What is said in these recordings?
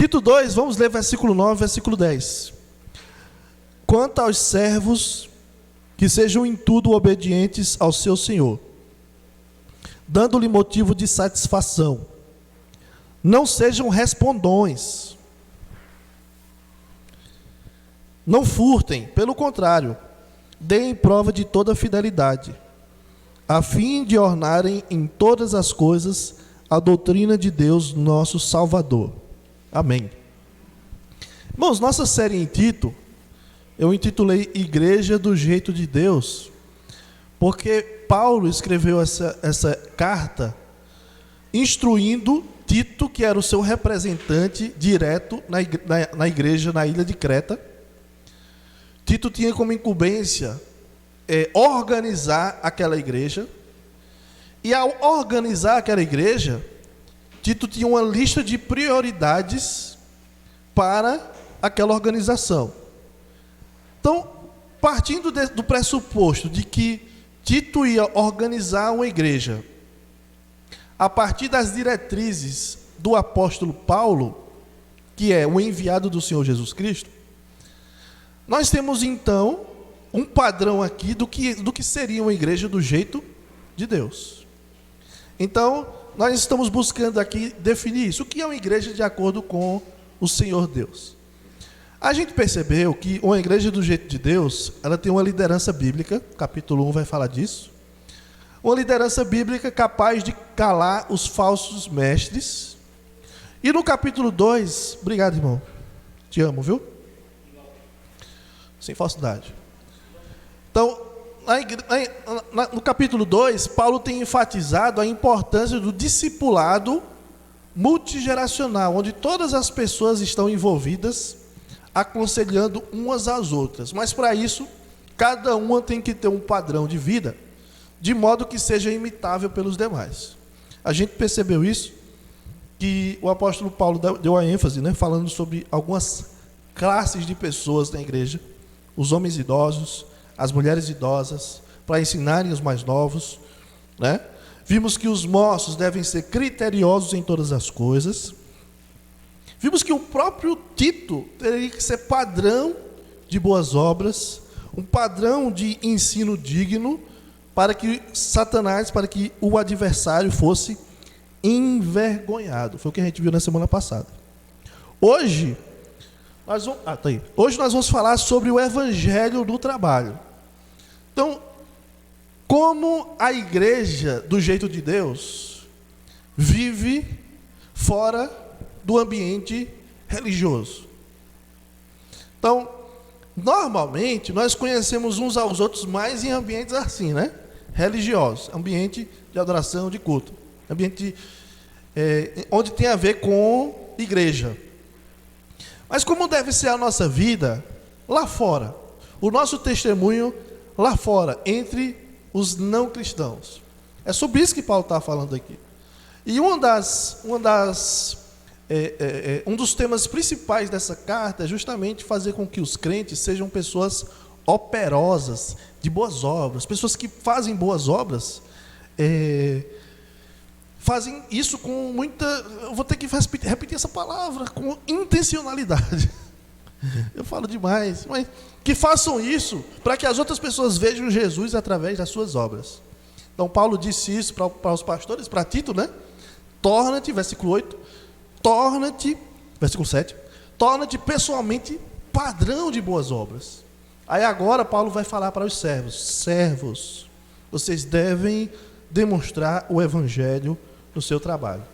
Tito 2, vamos ler versículo 9, versículo 10. Quanto aos servos, que sejam em tudo obedientes ao seu Senhor, dando-lhe motivo de satisfação. Não sejam respondões. Não furtem, pelo contrário, deem prova de toda fidelidade, a fim de ornarem em todas as coisas a doutrina de Deus, nosso Salvador. Amém. Irmãos, nossa série em Tito, eu intitulei Igreja do Jeito de Deus, porque Paulo escreveu essa carta instruindo Tito, que era o seu representante direto na igreja na ilha de Creta. Tito tinha como incumbência organizar aquela igreja, e ao organizar aquela igreja, Tito tinha uma lista de prioridades para aquela organização. Então, partindo do pressuposto de que Tito ia organizar uma igreja a partir das diretrizes do apóstolo Paulo, que é o enviado do Senhor Jesus Cristo, nós temos então um padrão aqui do que seria uma igreja do jeito de Deus. Então, nós estamos buscando aqui definir isso. O que é uma igreja de acordo com o Senhor Deus? A gente percebeu que uma igreja do jeito de Deus, ela tem uma liderança bíblica, capítulo 1 vai falar disso. Uma liderança bíblica capaz de calar os falsos mestres. E no capítulo 2, obrigado, irmão, te amo, viu? Sem falsidade. Então, no capítulo 2, Paulo tem enfatizado a importância do discipulado multigeracional, onde todas as pessoas estão envolvidas, aconselhando umas às outras. Mas para isso, cada uma tem que ter um padrão de vida, de modo que seja imitável pelos demais. A gente percebeu isso, que o apóstolo Paulo deu a ênfase, falando sobre algumas classes de pessoas na igreja, os homens idosos, as mulheres idosas, para ensinarem os mais novos, Vimos que os moços devem ser criteriosos em todas as coisas. Vimos que o próprio Tito teria que ser padrão de boas obras, um padrão de ensino digno, para que Satanás, para que o adversário fosse envergonhado. Foi o que a gente viu na semana passada. Hoje nós vamos falar sobre o evangelho do trabalho. Então, como a igreja do jeito de Deus vive fora do ambiente religioso. Então, normalmente nós conhecemos uns aos outros mais em ambientes assim, religiosos, ambiente de adoração, de culto, ambiente onde tem a ver com igreja. Mas como deve ser a nossa vida lá fora, o nosso testemunho lá fora, entre os não cristãos? É sobre isso que Paulo está falando aqui. E um dos temas principais dessa carta é justamente fazer com que os crentes sejam pessoas operosas, de boas obras, pessoas que fazem boas obras, fazem isso com muita, eu vou ter que repetir essa palavra, com intencionalidade. Eu falo demais, mas que façam isso para que as outras pessoas vejam Jesus através das suas obras. Então Paulo disse isso para os pastores, para Tito, Torna-te, versículo 8, versículo 7, torna-te pessoalmente padrão de boas obras. Aí agora Paulo vai falar para os servos, vocês devem demonstrar o evangelho no seu trabalho.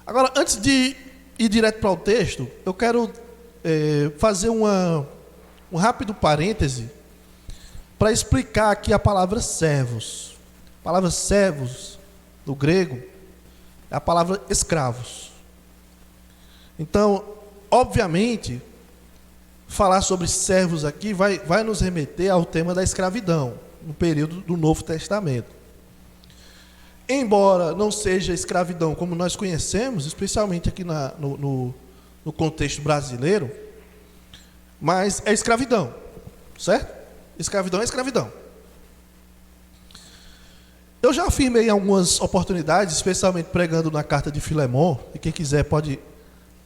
Agora, antes de ir direto para o texto, eu quero fazer um rápido parêntese para explicar aqui a palavra servos. A palavra servos, do grego, é a palavra escravos. Então, obviamente, falar sobre servos aqui vai nos remeter ao tema da escravidão, no período do Novo Testamento. Embora não seja escravidão como nós conhecemos, especialmente aqui no contexto brasileiro, mas é escravidão, certo? Escravidão é escravidão. Eu já afirmei em algumas oportunidades, especialmente pregando na carta de Filemon, e quem quiser pode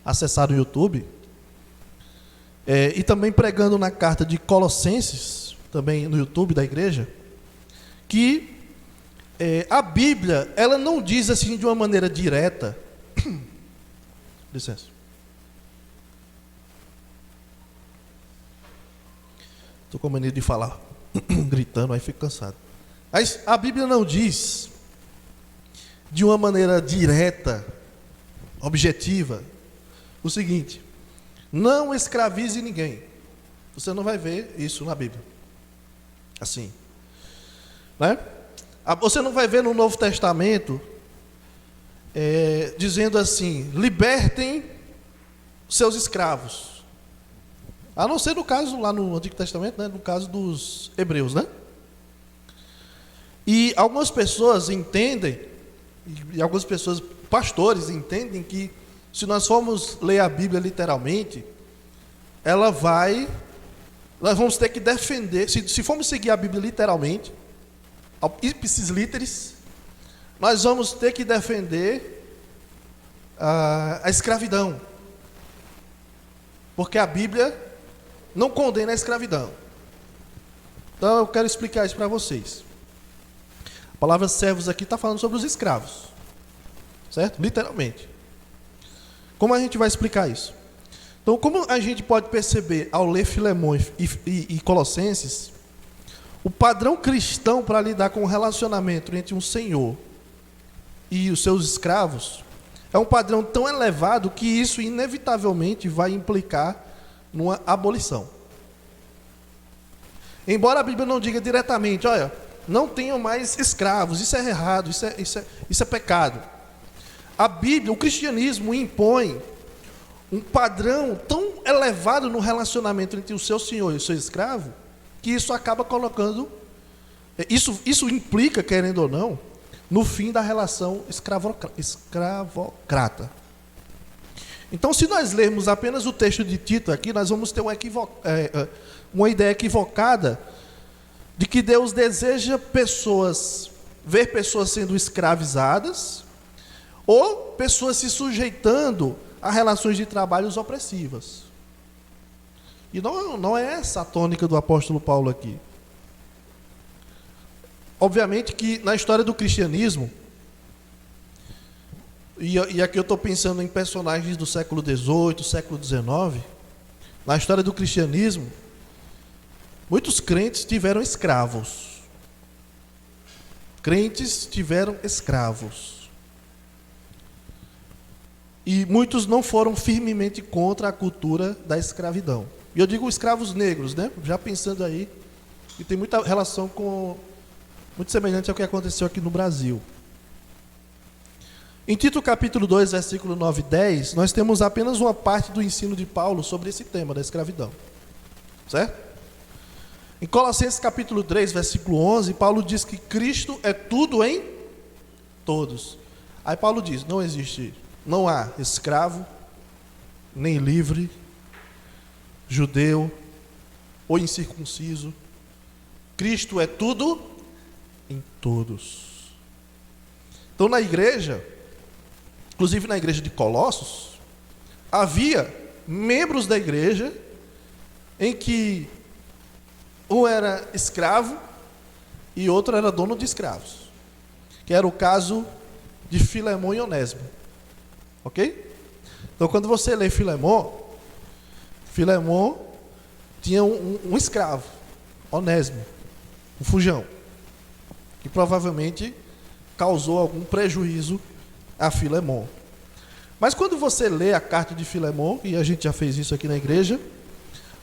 acessar no YouTube, e também pregando na carta de Colossenses, também no YouTube da igreja, que a Bíblia, ela não diz assim de uma maneira direta. Licença. Estou com mania de falar gritando, aí fico cansado. Mas a Bíblia não diz de uma maneira direta, objetiva, o seguinte: não escravize ninguém. Você não vai ver isso na Bíblia assim, né? Você não vai ver no Novo Testamento dizendo assim: libertem seus escravos. A não ser no caso lá no Antigo Testamento, né? No caso dos hebreus, né? E algumas pessoas entendem, e algumas pessoas, pastores, entendem que se nós formos ler a Bíblia literalmente, nós vamos ter que defender, se formos seguir a Bíblia literalmente, ipsis literis, nós vamos ter que defender a escravidão, porque a Bíblia não condena a escravidão. Então eu quero explicar isso para vocês. A palavra servos aqui está falando sobre os escravos, certo? Literalmente. Como a gente vai explicar isso? Então, como a gente pode perceber ao ler Filemão e Colossenses, o padrão cristão para lidar com o relacionamento entre um senhor e os seus escravos é um padrão tão elevado que isso inevitavelmente vai implicar numa abolição. Embora a Bíblia não diga diretamente: olha, não tenham mais escravos, isso é errado, isso é pecado. A Bíblia, o cristianismo impõe um padrão tão elevado no relacionamento entre o seu senhor e o seu escravo, que isso acaba colocando, isso implica, querendo ou não, no fim da relação escravocrata. Então, se nós lermos apenas o texto de Tito aqui, nós vamos ter uma ideia equivocada de que Deus deseja ver pessoas sendo escravizadas, ou pessoas se sujeitando a relações de trabalho opressivas. E não é essa a tônica do apóstolo Paulo aqui. Obviamente que na história do cristianismo, e aqui eu estou pensando em personagens do século XVIII, século XIX, na história do cristianismo, muitos crentes tiveram escravos. Crentes tiveram escravos. E muitos não foram firmemente contra a cultura da escravidão. E eu digo escravos negros, né? Já pensando aí, que tem muita relação muito semelhante ao que aconteceu aqui no Brasil. Em Tito capítulo 2, versículo 9 e 10, nós temos apenas uma parte do ensino de Paulo sobre esse tema da escravidão. Certo? Em Colossenses capítulo 3, versículo 11, Paulo diz que Cristo é tudo em todos. Aí Paulo diz: não há escravo, nem livre, judeu ou incircunciso. Cristo é tudo em todos. Então, na igreja, inclusive na igreja de Colossos, havia membros da igreja em que um era escravo e outro era dono de escravos, que era o caso de Filemão e Onésimo. Ok? Então, quando você lê Filemão tinha um escravo, Onésimo, um fujão, que provavelmente causou algum prejuízo a Filemão. Mas quando você lê a carta de Filemão, e a gente já fez isso aqui na igreja,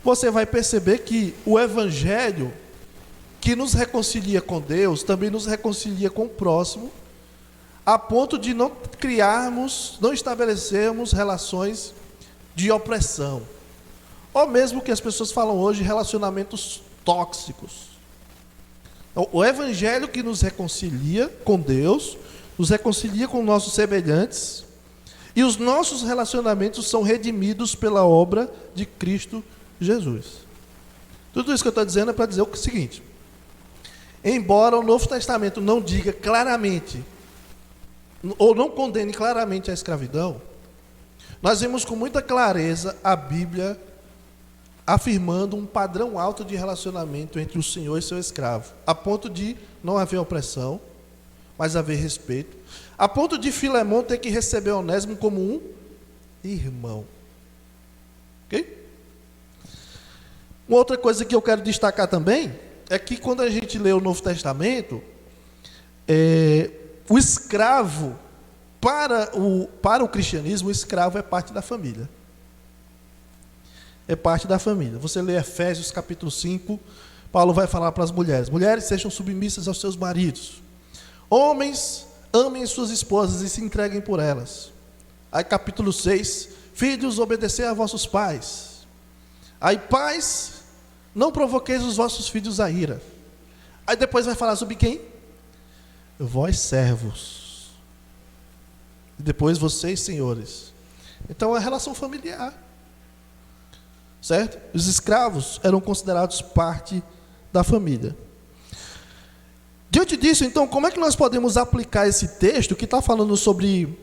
você vai perceber que o evangelho que nos reconcilia com Deus também nos reconcilia com o próximo, a ponto de não estabelecermos relações de opressão, ou mesmo que as pessoas falam hoje, relacionamentos tóxicos. Então, o evangelho que nos reconcilia com Deus, nos reconcilia com nossos semelhantes, e os nossos relacionamentos são redimidos pela obra de Cristo Jesus. Tudo isso que eu estou dizendo é para dizer o seguinte: embora o Novo Testamento não diga claramente, ou não condene claramente a escravidão, nós vemos com muita clareza a Bíblia afirmando um padrão alto de relacionamento entre o Senhor e seu escravo, a ponto de não haver opressão, mas haver respeito, a ponto de Filemão ter que receber Onésimo como um irmão. Ok? Uma outra coisa que eu quero destacar também é que quando a gente lê o Novo Testamento, o escravo, para o cristianismo, o escravo é parte da família. É parte da família. Você lê Efésios capítulo 5, Paulo vai falar para as mulheres: mulheres, sejam submissas aos seus maridos. Homens, amem suas esposas e se entreguem por elas. Aí capítulo 6, filhos, obedecei a vossos pais. Aí, pais, não provoqueis os vossos filhos a ira. Aí depois vai falar sobre quem? Vós servos. E depois vocês, senhores. Então é relação familiar. Certo? Os escravos eram considerados parte da família. Diante disso, então, como é que nós podemos aplicar esse texto que está falando sobre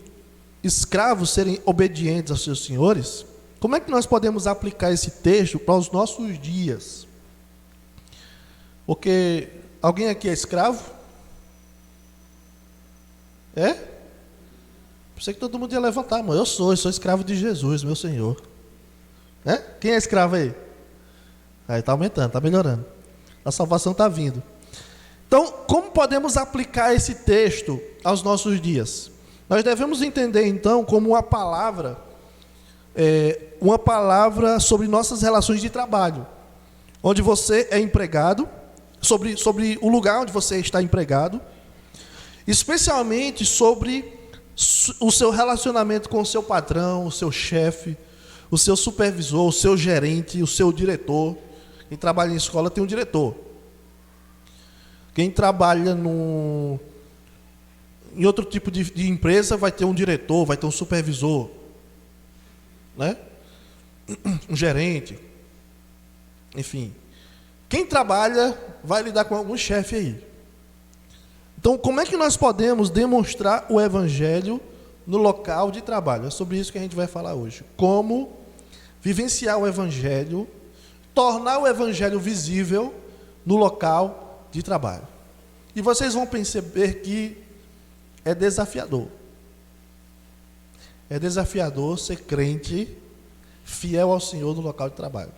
escravos serem obedientes aos seus senhores? Como é que nós podemos aplicar esse texto para os nossos dias? Porque alguém aqui é escravo? É? Pensei que todo mundo ia levantar, mas eu sou escravo de Jesus, meu Senhor. É? Quem é escravo aí? Aí está aumentando, está melhorando. A salvação está vindo. Então, como podemos aplicar esse texto aos nossos dias? Nós devemos entender, então, como uma palavra sobre nossas relações de trabalho. Onde você é empregado, sobre o lugar onde você está empregado, especialmente sobre o seu relacionamento com o seu patrão, o seu chefe, o seu supervisor, o seu gerente, o seu diretor. Quem trabalha em escola tem um diretor. Quem trabalha em outro tipo de empresa vai ter um diretor, vai ter um supervisor, né? Um gerente. Enfim. Quem trabalha vai lidar com algum chefe aí. Então, como é que nós podemos demonstrar o evangelho no local de trabalho? É sobre isso que a gente vai falar hoje. Como vivenciar o evangelho, tornar o evangelho visível no local de trabalho. E vocês vão perceber que é desafiador. É desafiador ser crente, fiel ao Senhor no local de trabalho.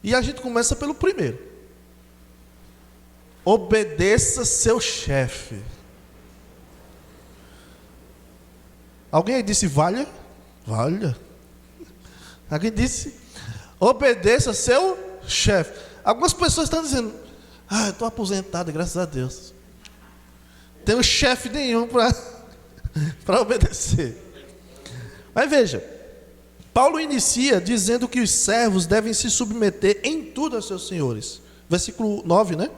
E a gente começa pelo primeiro. Obedeça seu chefe. Alguém aí disse valha? Valha. Alguém disse obedeça seu chefe. Algumas pessoas estão dizendo: eu estou aposentado, graças a Deus. Tenho chefe nenhum para obedecer. Mas veja, Paulo inicia dizendo que os servos devem se submeter em tudo aos seus senhores. Versículo 9, né?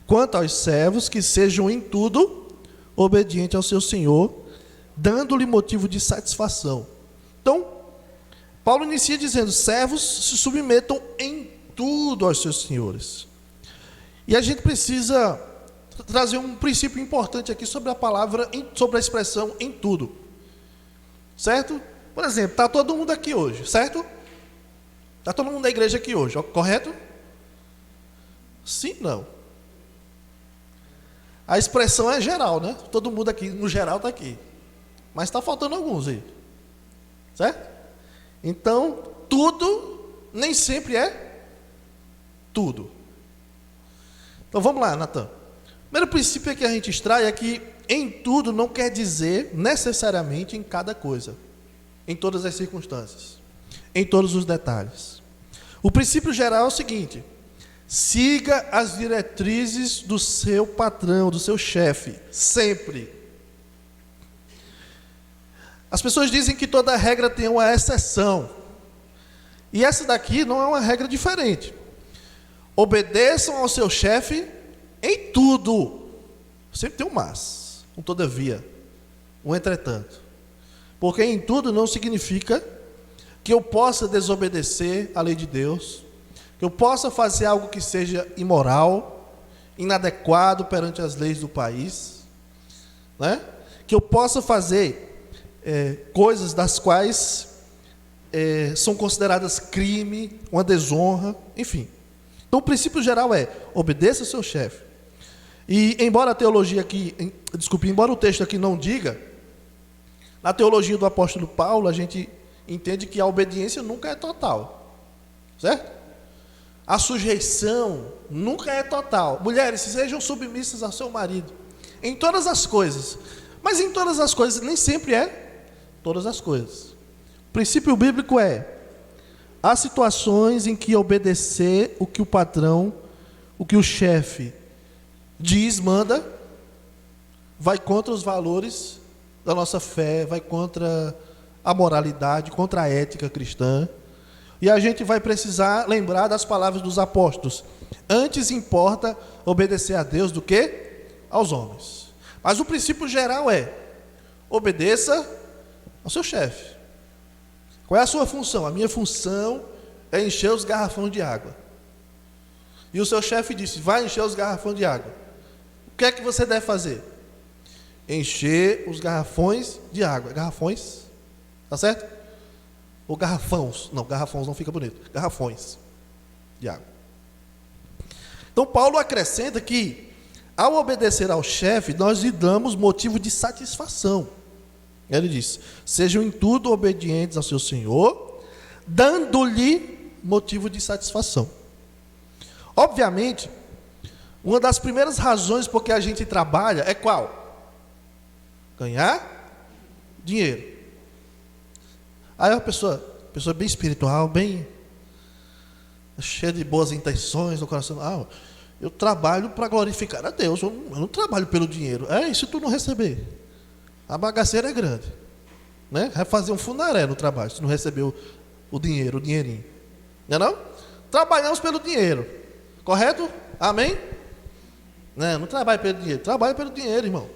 Quanto aos servos, que sejam em tudo obedientes ao seu senhor, dando-lhe motivo de satisfação. Então, Paulo inicia dizendo: servos se submetam em tudo aos seus senhores. E a gente precisa trazer um princípio importante aqui sobre a palavra, sobre a expressão em tudo. Certo? Por exemplo, está todo mundo aqui hoje, certo? Está todo mundo da igreja aqui hoje, correto? Sim, não. A expressão é geral, né? Todo mundo aqui, no geral, está aqui. Mas está faltando alguns aí. Certo? Então, tudo nem sempre é tudo. Então vamos lá, Natan. O primeiro princípio que a gente extrai é que em tudo não quer dizer necessariamente em cada coisa, em todas as circunstâncias, em todos os detalhes. O princípio geral é o seguinte: siga as diretrizes do seu patrão, do seu chefe, sempre. As pessoas dizem que toda regra tem uma exceção. E essa daqui não é uma regra diferente. Obedeçam ao seu chefe em tudo. Sempre tem um mas, um todavia, um entretanto. Porque em tudo não significa que eu possa desobedecer a lei de Deus, que eu possa fazer algo que seja imoral, inadequado perante as leis do país, né? Que eu possa fazer coisas das quais são consideradas crime, uma desonra, enfim. Então o princípio geral é: obedeça ao seu chefe. E embora a teologia aqui, embora o texto aqui não diga, na teologia do apóstolo Paulo, a gente entende que a obediência nunca é total. Certo? A sujeição nunca é total. Mulheres, sejam submissas ao seu marido em todas as coisas. Mas em todas as coisas, nem sempre é todas as coisas. O princípio bíblico é: há situações em que obedecer o que o patrão, o que o chefe diz, manda, vai contra os valores da nossa fé, vai contra a moralidade, contra a ética cristã. E a gente vai precisar lembrar das palavras dos apóstolos: antes importa obedecer a Deus do que aos homens. Mas o princípio geral é: obedeça ao seu chefe. Qual é a sua função? A minha função é encher os garrafões de água. E o seu chefe disse: vai encher os garrafões de água. O que é que você deve fazer? Encher os garrafões de água. Garrafões, tá certo? Ou garrafões. Não, garrafões não fica bonito. Garrafões de água. Então Paulo acrescenta que, ao obedecer ao chefe, nós lhe damos motivo de satisfação. Ele diz: sejam em tudo obedientes ao seu Senhor, dando-lhe motivo de satisfação. Obviamente, uma das primeiras razões por que a gente trabalha é qual? Ganhar dinheiro. Aí a pessoa bem espiritual, bem cheia de boas intenções no coração: eu trabalho para glorificar a Deus, eu não trabalho pelo dinheiro. E se tu não receber? A bagaceira é grande, né? Vai fazer um funério no trabalho se não receber o dinheiro, o dinheirinho. Não é não? Trabalhamos pelo dinheiro, correto? Amém? Não trabalha pelo dinheiro, trabalha pelo dinheiro, irmão.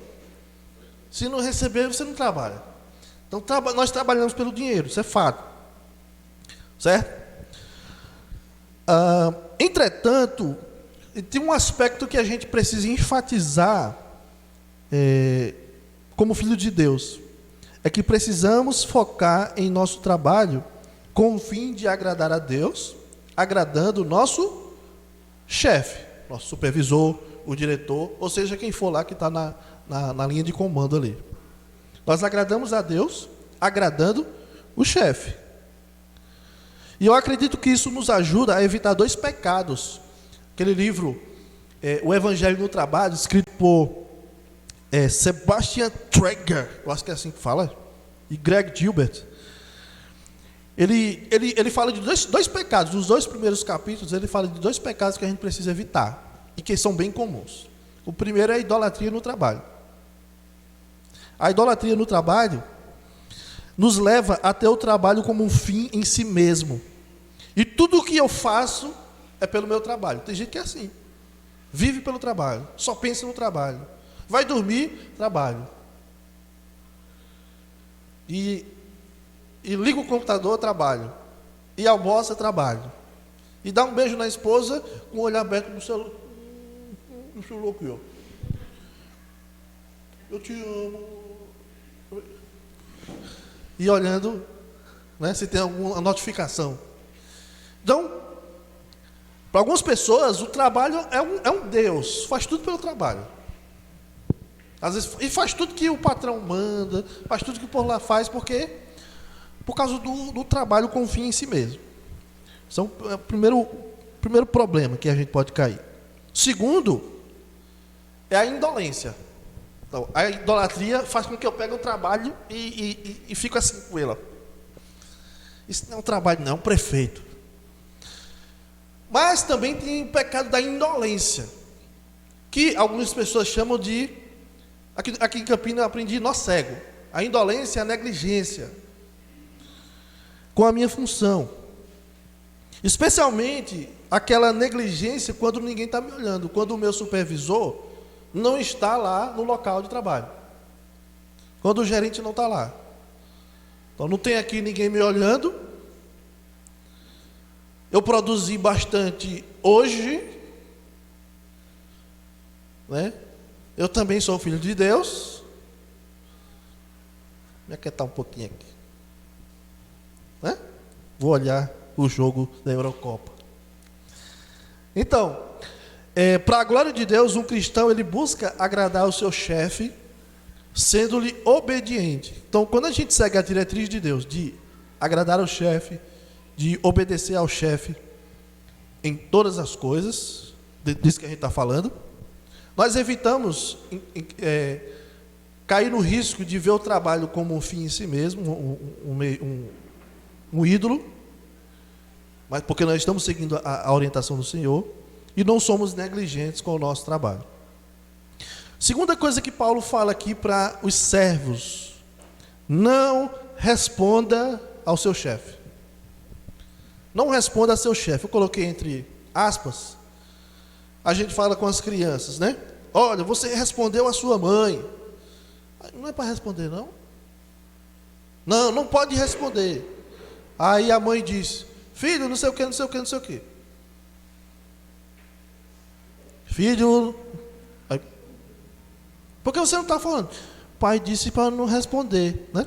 Se não receber, você não trabalha. Então nós trabalhamos pelo dinheiro, isso é fato. Certo? Entretanto, tem um aspecto que a gente precisa enfatizar como filho de Deus. É que precisamos focar em nosso trabalho com o fim de agradar a Deus, agradando o nosso chefe, nosso supervisor, o diretor, ou seja, quem for lá que está na linha de comando ali. Nós agradamos a Deus, agradando o chefe. E eu acredito que isso nos ajuda a evitar 2 pecados. Aquele livro, O Evangelho no Trabalho, escrito por Sebastian Traeger, eu acho que é assim que fala, e Greg Gilbert. Ele fala de dois pecados. Nos 2 primeiros capítulos, ele fala de 2 pecados que a gente precisa evitar, e que são bem comuns. O primeiro é a idolatria no trabalho. A idolatria no trabalho nos leva a ter o trabalho como um fim em si mesmo. E tudo o que eu faço é pelo meu trabalho. Tem gente que é assim. Vive pelo trabalho, só pensa no trabalho. Vai dormir, trabalho. E liga o computador, trabalho. E almoça, trabalho. E dá um beijo na esposa com o olho aberto no celular. No celular aqui, ó. Eu te amo. E olhando, né, se tem alguma notificação. Então, para algumas pessoas, o trabalho é um Deus, faz tudo pelo trabalho. Às vezes, e faz tudo que o patrão manda, faz tudo que por lá faz, porque por causa do trabalho com fim em si mesmo. Esse é o primeiro problema que a gente pode cair. Segundo, é a indolência. Então, a idolatria faz com que eu pegue o trabalho e fico assim com ele. Isso não é um trabalho, não, é um prefeito. Mas também tem o pecado da indolência, que algumas pessoas chamam de, aqui em Campinas eu aprendi nó cego. A indolência é a negligência com a minha função. Especialmente aquela negligência quando ninguém está me olhando, quando o meu supervisor não está lá no local de trabalho, quando o gerente não está lá. Então não tem aqui ninguém me olhando. Eu produzi bastante hoje, né? Eu também sou filho de Deus. Me aquietar um pouquinho aqui, né? Vou olhar o jogo da Eurocopa. Então, para a glória de Deus, um cristão ele busca agradar o seu chefe, sendo-lhe obediente. Então, quando a gente segue a diretriz de Deus de agradar ao chefe, de obedecer ao chefe em todas as coisas, disso que a gente está falando, nós evitamos cair no risco de ver o trabalho como um fim em si mesmo, um ídolo, mas porque nós estamos seguindo a orientação do Senhor e não somos negligentes com o nosso trabalho. Segunda coisa que Paulo fala aqui para os servos: não responda ao seu chefe. Não responda a seu chefe. Eu coloquei entre aspas. A gente fala com as crianças, né? Olha, você respondeu à sua mãe. Não é para responder, não? Não, não pode responder. Aí a mãe diz: filho, não sei o que, não sei o que, não sei o que. Filho, por que você não está falando? Pai disse para não responder, né?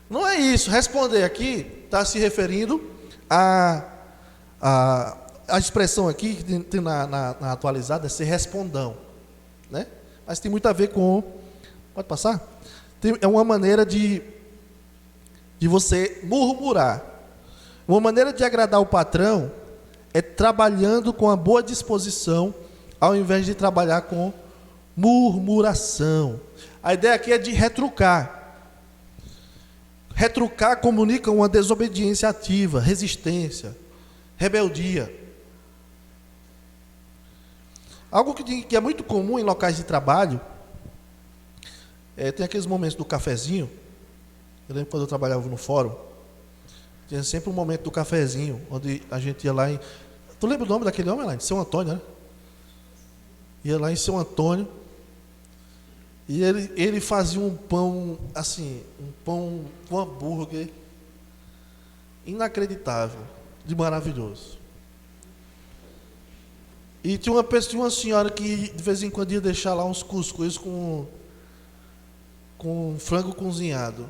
Não é isso. Responder aqui está se referindo a expressão aqui que tem na atualizada é ser respondão, né? Mas tem muito a ver com, pode passar? É uma maneira de você murmurar. Uma maneira de agradar o patrão é trabalhando com a boa disposição, ao invés de trabalhar com murmuração. A ideia aqui é de retrucar. Retrucar comunica uma desobediência ativa, resistência, rebeldia. Algo que é muito comum em locais de trabalho, tem aqueles momentos do cafezinho. Eu lembro quando eu trabalhava no fórum, tinha sempre um momento do cafezinho, onde a gente ia lá em... Tu lembra o nome daquele homem lá? De São Antônio, né? Ia lá em São Antônio, e ele fazia um pão, assim, um pão com hambúrguer, inacreditável, de maravilhoso. E tinha uma senhora que de vez em quando ia deixar lá uns cuscuz com frango cozinhado.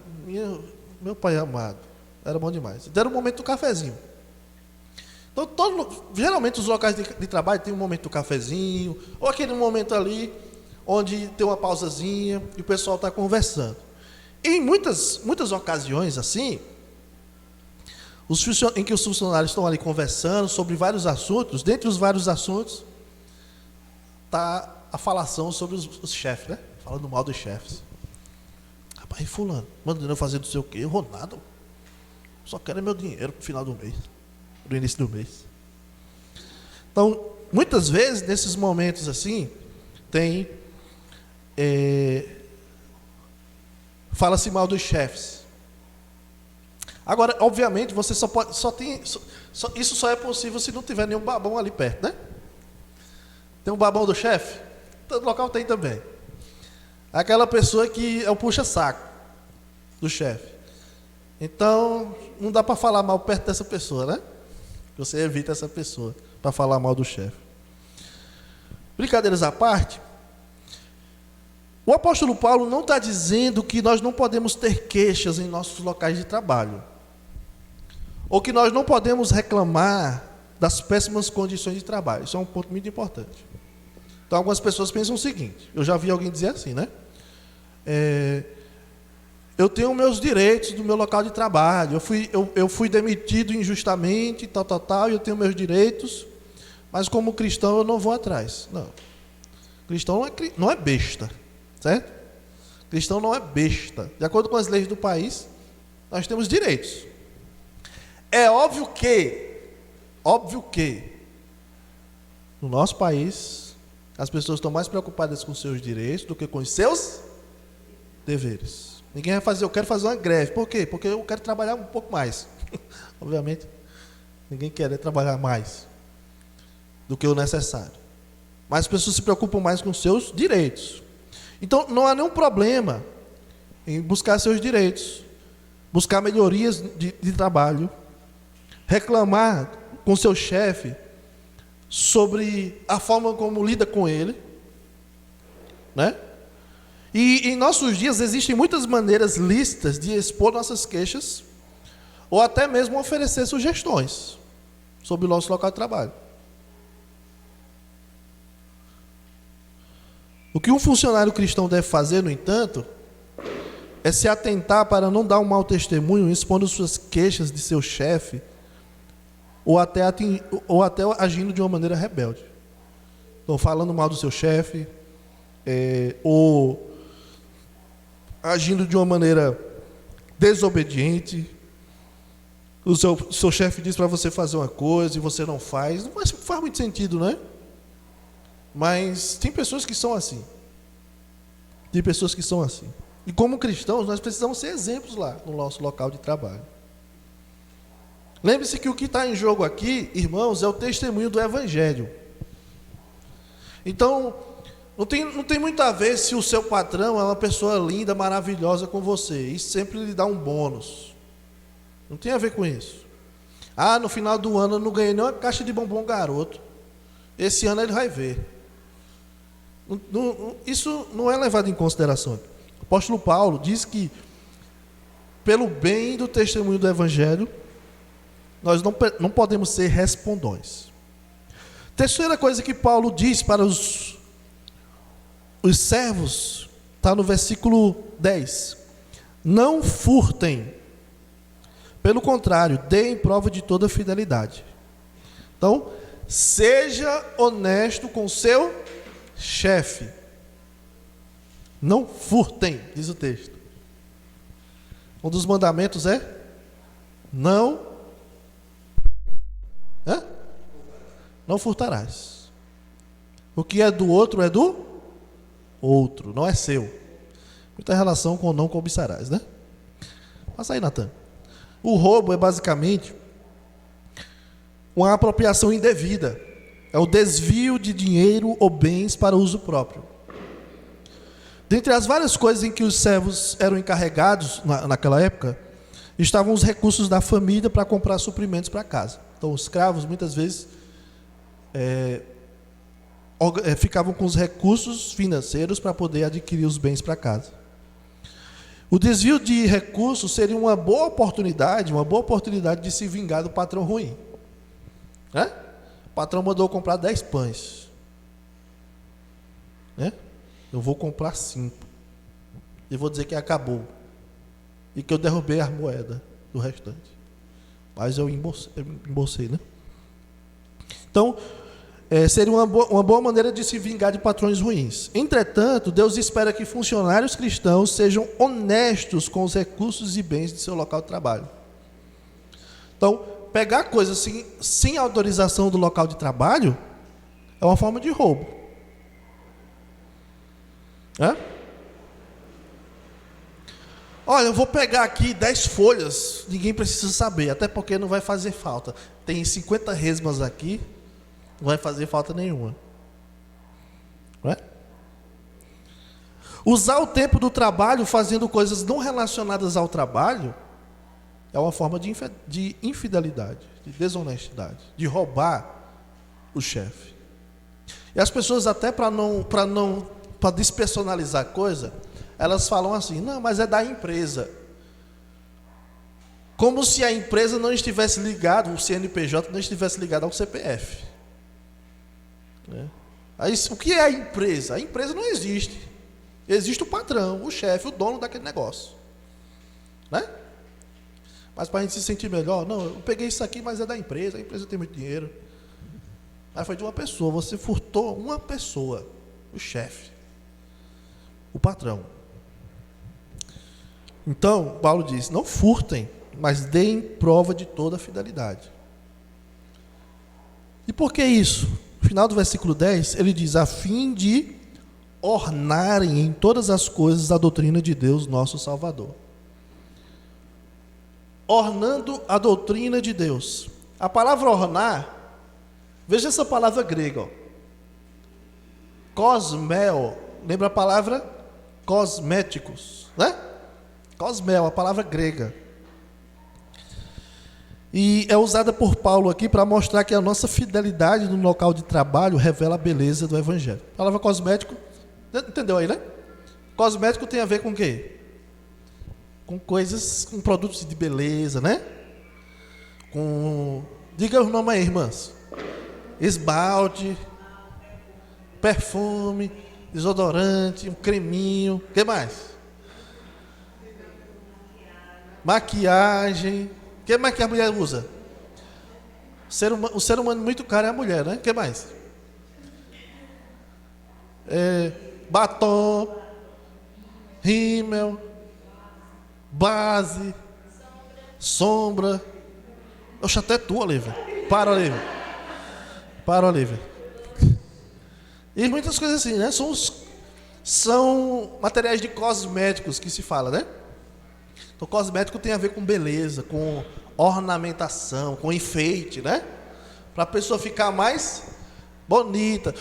Meu pai amado, era bom demais. Deram um momento do cafezinho. Então, geralmente os locais de trabalho tem um momento do cafezinho, ou aquele momento ali, onde tem uma pausazinha e o pessoal está conversando. E em muitas ocasiões assim, em que os funcionários estão ali conversando sobre vários assuntos, dentre os vários assuntos, está a falação sobre os chefes, né? Falando mal dos chefes. Rapaz, fulano, mandando eu fazer não sei o quê, eu vou nada. Só quero meu dinheiro para o final do mês, no início do mês. Então, muitas vezes, nesses momentos assim, fala-se mal dos chefes. Agora, obviamente, você isso só é possível se não tiver nenhum babão ali perto, né? Tem um babão do chefe? Todo local tem também. Aquela pessoa que é o puxa-saco do chefe. Então, não dá para falar mal perto dessa pessoa, né? Você evita essa pessoa para falar mal do chefe. Brincadeiras à parte, o apóstolo Paulo não está dizendo que nós não podemos ter queixas em nossos locais de trabalho, ou que nós não podemos reclamar das péssimas condições de trabalho. Isso é um ponto muito importante. Então, algumas pessoas pensam o seguinte, eu já vi alguém dizer assim, né? Eu tenho meus direitos do meu local de trabalho, eu fui demitido injustamente, tal, e eu tenho meus direitos, mas como cristão eu não vou atrás. Não. Cristão não é besta, certo? Cristão não é besta. De acordo com as leis do país, nós temos direitos. É óbvio que, no nosso país, as pessoas estão mais preocupadas com seus direitos do que com os seus deveres. Ninguém vai fazer, eu quero fazer uma greve. Por quê? Porque eu quero trabalhar um pouco mais. Obviamente, ninguém quer trabalhar mais do que o necessário. Mas as pessoas se preocupam mais com seus direitos. Então, não há nenhum problema em buscar seus direitos, buscar melhorias de trabalho, reclamar com seu chefe sobre a forma como lida com ele, né? E em nossos dias existem muitas maneiras lícitas de expor nossas queixas ou até mesmo oferecer sugestões sobre o nosso local de trabalho. O que um funcionário cristão deve fazer, no entanto, é se atentar para não dar um mau testemunho, expondo suas queixas de seu chefe, ou até agindo de uma maneira rebelde. Então, falando mal do seu chefe, ou agindo de uma maneira desobediente. O seu chefe diz para você fazer uma coisa e você não faz. Não faz muito sentido, né? Mas tem pessoas que são assim. Tem pessoas que são assim. E como cristãos, nós precisamos ser exemplos lá no nosso local de trabalho. Lembre-se que o que está em jogo aqui, irmãos, é o testemunho do Evangelho. Então, não tem muito a ver se o seu patrão é uma pessoa linda, maravilhosa com você. Isso sempre lhe dá um bônus. Não tem a ver com isso. Ah, no final do ano eu não ganhei nenhuma caixa de bombom garoto. Esse ano ele vai ver. Isso não é levado em consideração. O apóstolo Paulo diz que, pelo bem do testemunho do Evangelho, nós não podemos ser respondões. Terceira coisa que Paulo diz para os servos, está no versículo 10. Não furtem. Pelo contrário, deem prova de toda fidelidade. Então, seja honesto com seu chefe. Não furtem, diz o texto. Um dos mandamentos é não furtarás. O que é do outro é do outro, não é seu. Muita relação com não cobiçarás, né? Passa aí, Natan. O roubo é basicamente uma apropriação indevida. É o desvio de dinheiro ou bens para uso próprio. Dentre as várias coisas em que os servos eram encarregados naquela época, estavam os recursos da família para comprar suprimentos para casa. Então, os escravos, muitas vezes, ficavam com os recursos financeiros para poder adquirir os bens para casa. O desvio de recursos seria uma boa oportunidade de se vingar do patrão ruim. Né? O patrão mandou comprar 10 pães. Né? Eu vou comprar 5. E vou dizer que acabou. E que eu derrubei a moeda do restante. Mas eu embolsei, né? Então, seria uma boa maneira de se vingar de patrões ruins. Entretanto, Deus espera que funcionários cristãos sejam honestos com os recursos e bens de seu local de trabalho. Então, pegar coisas sem autorização do local de trabalho é uma forma de roubo. Olha, eu vou pegar aqui 10 folhas, ninguém precisa saber, até porque não vai fazer falta. Tem 50 resmas aqui, não vai fazer falta nenhuma. Não é? Usar o tempo do trabalho fazendo coisas não relacionadas ao trabalho é uma forma de infidelidade, de desonestidade, de roubar o chefe. E as pessoas, até para despersonalizar a coisa, elas falam assim: não, mas é da empresa. Como se a empresa não estivesse ligada, o CNPJ não estivesse ligado ao CPF. Aí, o que é a empresa? A empresa não existe. Existe o patrão, o chefe, o dono daquele negócio. Né? Mas para a gente se sentir melhor, não, eu peguei isso aqui, mas é da empresa, a empresa tem muito dinheiro. Mas foi de uma pessoa, você furtou uma pessoa, o chefe, o patrão. Então, Paulo diz: não furtem, mas deem prova de toda a fidelidade. E por que isso? No final do versículo 10, ele diz: a fim de ornarem em todas as coisas a doutrina de Deus, nosso Salvador. Ornando a doutrina de Deus. A palavra ornar, veja essa palavra grega, cosmeo, lembra a palavra cosméticos, né? Cosmeo, a palavra grega. E é usada por Paulo aqui para mostrar que a nossa fidelidade no local de trabalho revela a beleza do Evangelho. A palavra cosmético, entendeu aí, né? Cosmético tem a ver com o quê? Com coisas, com produtos de beleza, né? Diga os nomes aí, irmãs. Esmalte, perfume, desodorante, um creminho. O que mais? Maquiagem. O que mais que a mulher usa? O ser humano muito caro é a mulher, né? O que mais? Batom, rímel, base, sombra. Oxe, até tu, Olivia. Para, Olivia. Para, Olivia. E muitas coisas assim, né? São materiais de cosméticos que se fala, né? Então, cosmético tem a ver com beleza, com ornamentação, com enfeite, né? Para a pessoa ficar mais bonita.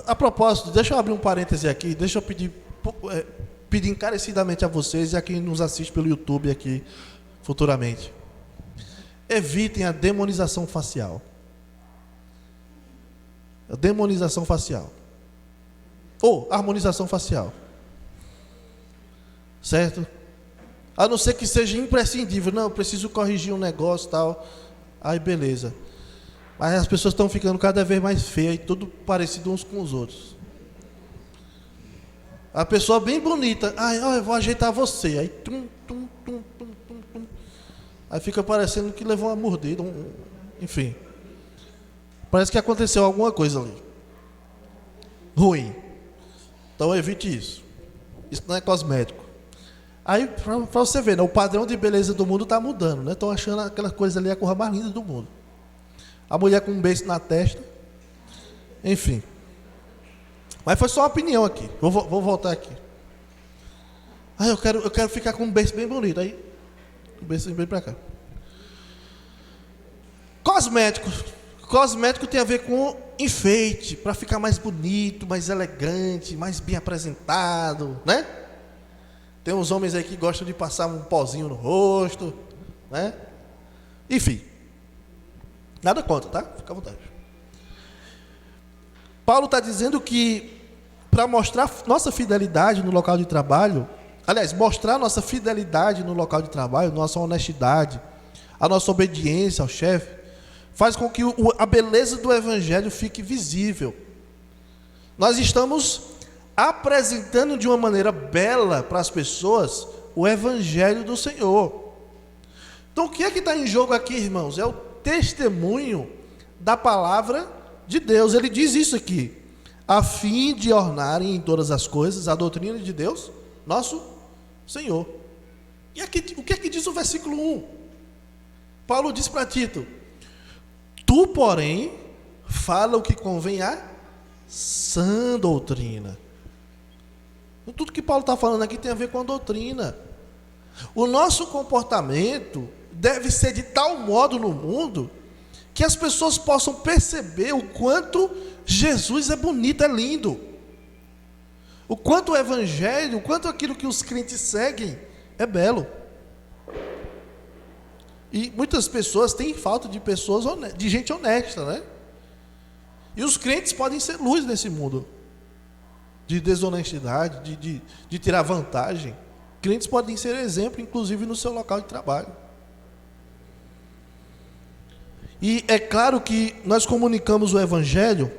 A propósito, deixa eu abrir um parêntese aqui, deixa eu pedir encarecidamente a vocês e a quem nos assiste pelo YouTube aqui futuramente. Evitem a demonização facial. A demonização facial. Ou harmonização facial. Certo? A não ser que seja imprescindível. Não, eu preciso corrigir um negócio e tal. Aí beleza. Mas as pessoas estão ficando cada vez mais feias e tudo parecido uns com os outros. A pessoa bem bonita. Ai, eu vou ajeitar você. Aí aí fica parecendo que levou uma mordida. Enfim. Parece que aconteceu alguma coisa ali. Ruim. Então evite isso. Isso não é cosmético. Aí, para você ver, né, o padrão de beleza do mundo está mudando, né? Estão achando aquela coisa ali a coisa mais linda do mundo. A mulher com um beijo na testa. Enfim. Mas foi só uma opinião aqui. Vou voltar aqui. Eu quero ficar com um beijo bem bonito. Aí, o beijo bem para cá. Cosmético. Cosmético tem a ver com enfeite, para ficar mais bonito, mais elegante, mais bem apresentado, né? Tem uns homens aí que gostam de passar um pozinho no rosto, né? Enfim. Nada contra, tá? Fica à vontade. Paulo está dizendo que para mostrar nossa fidelidade no local de trabalho, aliás, mostrar nossa fidelidade no local de trabalho, nossa honestidade, a nossa obediência ao chefe, faz com que a beleza do Evangelho fique visível. Nós estamos apresentando de uma maneira bela para as pessoas o Evangelho do Senhor. Então, o que é que está em jogo aqui, irmãos? É o testemunho da palavra de Deus. Ele diz isso aqui: a fim de ornarem em todas as coisas a doutrina de Deus, nosso Senhor. E aqui, o que é que diz o versículo 1? Paulo diz para Tito: tu, porém, fala o que convém à sã doutrina. Tudo que Paulo está falando aqui tem a ver com a doutrina. O nosso comportamento deve ser de tal modo no mundo que as pessoas possam perceber o quanto Jesus é bonito, é lindo. O quanto o Evangelho, o quanto aquilo que os crentes seguem é belo. E muitas pessoas têm falta de pessoas de gente honesta, né? E os crentes podem ser luz nesse mundo de desonestidade, de tirar vantagem. Crentes podem ser exemplo, inclusive no seu local de trabalho. E é claro que nós comunicamos o Evangelho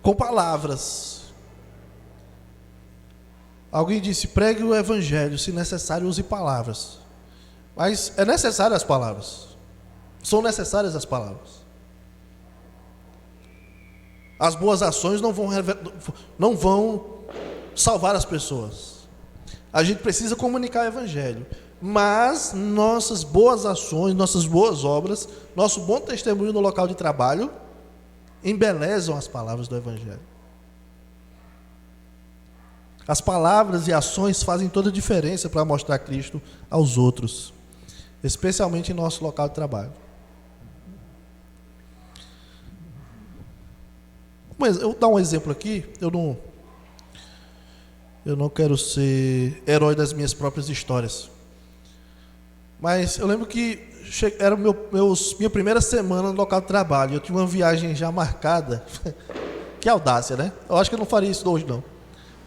com palavras. Alguém disse: pregue o Evangelho, se necessário use palavras. Mas é necessário as palavras. São necessárias as palavras. As boas ações não vão salvar as pessoas. A gente precisa comunicar o Evangelho. Mas nossas boas ações, nossas boas obras, nosso bom testemunho no local de trabalho embelezam as palavras do Evangelho. As palavras e ações fazem toda a diferença para mostrar Cristo aos outros, especialmente em nosso local de trabalho. Mas eu vou dar um exemplo aqui. Eu não quero ser herói das minhas próprias histórias. Mas eu lembro que era minha primeira semana no local de trabalho. Eu tinha uma viagem já marcada. Que audácia, né? Eu acho que eu não faria isso hoje, não.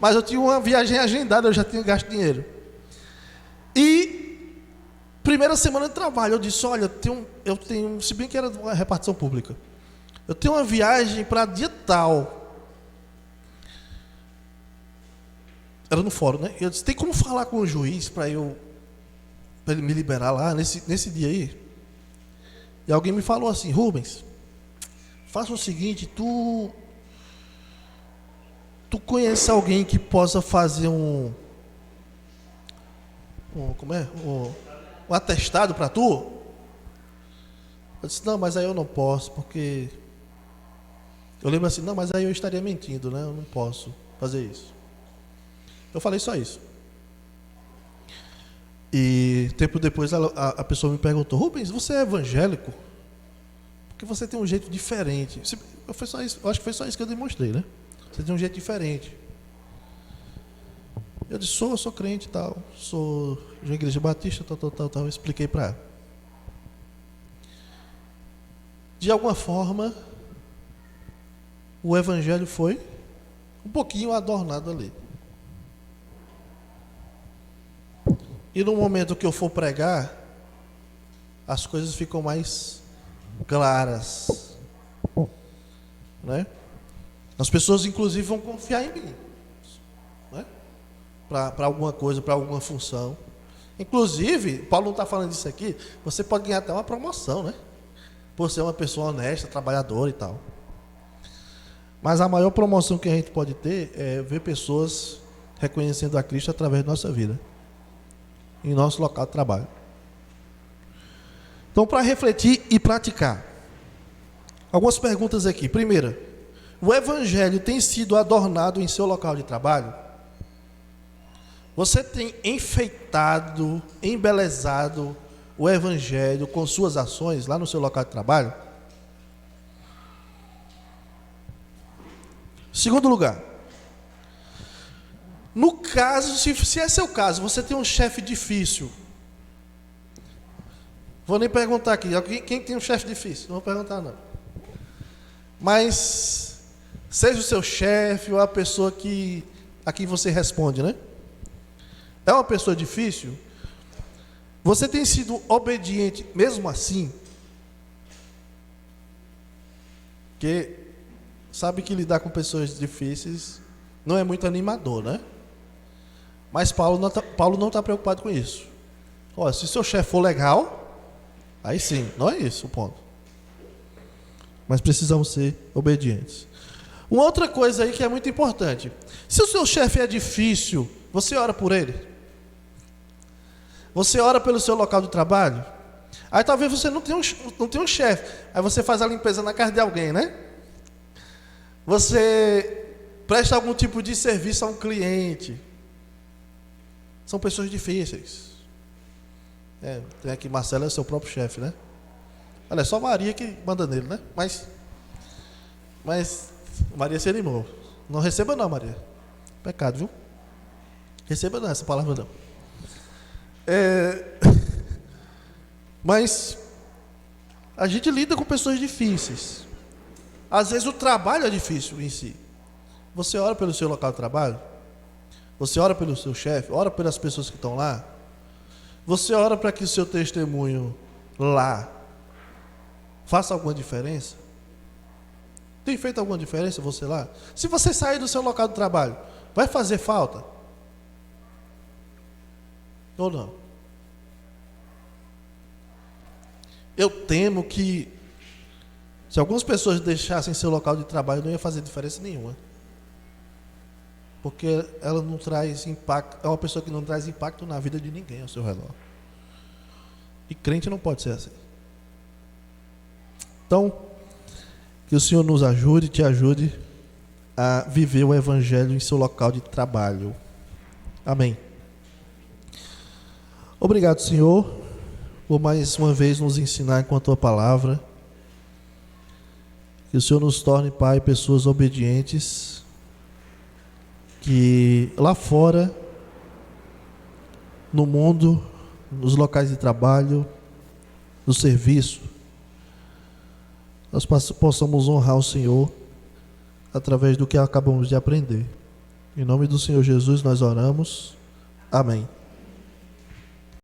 Mas eu tinha uma viagem agendada, eu já tinha gasto dinheiro. E Primeira semana de trabalho, eu disse, olha, eu tenho, se bem que era uma repartição pública, eu tenho uma viagem para dia tal. Era no fórum, né? Eu disse, tem como falar com o juiz para ele me liberar lá nesse dia aí? E alguém me falou assim, Rubens, faça o seguinte, tu conhece alguém que possa fazer um atestado para tu? Eu disse, não, mas aí eu não posso, porque... Eu lembro assim, não, mas aí eu estaria mentindo, né? Eu não posso fazer isso. Eu falei só isso. E tempo depois a pessoa me perguntou, Rubens, você é evangélico? Porque você tem um jeito diferente. Foi só isso, eu acho que foi só isso que eu demonstrei, né? Você tem um jeito diferente. Eu disse, eu sou crente e tal, sou de uma igreja batista, tal. Eu expliquei para ela. De alguma forma, o evangelho foi um pouquinho adornado ali. E no momento que eu for pregar, as coisas ficam mais claras, né? As pessoas inclusive vão confiar em mim, né? Para alguma coisa, para alguma função. Inclusive, Paulo não está falando disso aqui, você pode ganhar até uma promoção, né? Por ser uma pessoa honesta, trabalhadora e tal. Mas a maior promoção que a gente pode ter é ver pessoas reconhecendo a Cristo através da nossa vida, em nosso local de trabalho. Então, para refletir e praticar, algumas perguntas aqui. Primeira, o evangelho tem sido adornado em seu local de trabalho? Você tem enfeitado, embelezado o evangelho com suas ações lá no seu local de trabalho? Segundo lugar, no caso, se é seu caso, você tem um chefe difícil. Vou nem perguntar aqui, quem tem um chefe difícil? Não vou perguntar não. Mas, seja o seu chefe ou a pessoa a quem você responde, né? É uma pessoa difícil? Você tem sido obediente mesmo assim? Porque sabe que lidar com pessoas difíceis não é muito animador, né? Mas Paulo não está preocupado com isso. Olha, se seu chefe for legal, aí sim, não é isso o ponto. Mas precisamos ser obedientes. Uma outra coisa aí que é muito importante. Se o seu chefe é difícil, você ora por ele? Você ora pelo seu local de trabalho? Aí talvez você não tenha um chefe. Aí você faz a limpeza na casa de alguém, né? Você presta algum tipo de serviço a um cliente. São pessoas difíceis. Tem aqui, Marcelo é seu próprio chefe, né? Olha, é só Maria que manda nele, né? Mas Maria se animou. Não receba não, Maria. Pecado, viu? Receba não, essa palavra não. Mas a gente lida com pessoas difíceis. Às vezes o trabalho é difícil em si. Você ora pelo seu local de trabalho? Você ora pelo seu chefe? Ora pelas pessoas que estão lá? Você ora para que o seu testemunho lá faça alguma diferença? Tem feito alguma diferença você lá? Se você sair do seu local de trabalho, vai fazer falta? Ou não? Eu temo que se algumas pessoas deixassem seu local de trabalho, não ia fazer diferença nenhuma. Porque ela não traz impacto, é uma pessoa que não traz impacto na vida de ninguém ao seu redor. E crente não pode ser assim. Então, que o Senhor nos ajude, te ajude a viver o evangelho em seu local de trabalho. Amém. Obrigado, Senhor, por mais uma vez nos ensinar com a tua palavra. Que o Senhor nos torne, Pai, pessoas obedientes, que lá fora, no mundo, nos locais de trabalho, no serviço, nós possamos honrar o Senhor através do que acabamos de aprender. Em nome do Senhor Jesus nós oramos. Amém.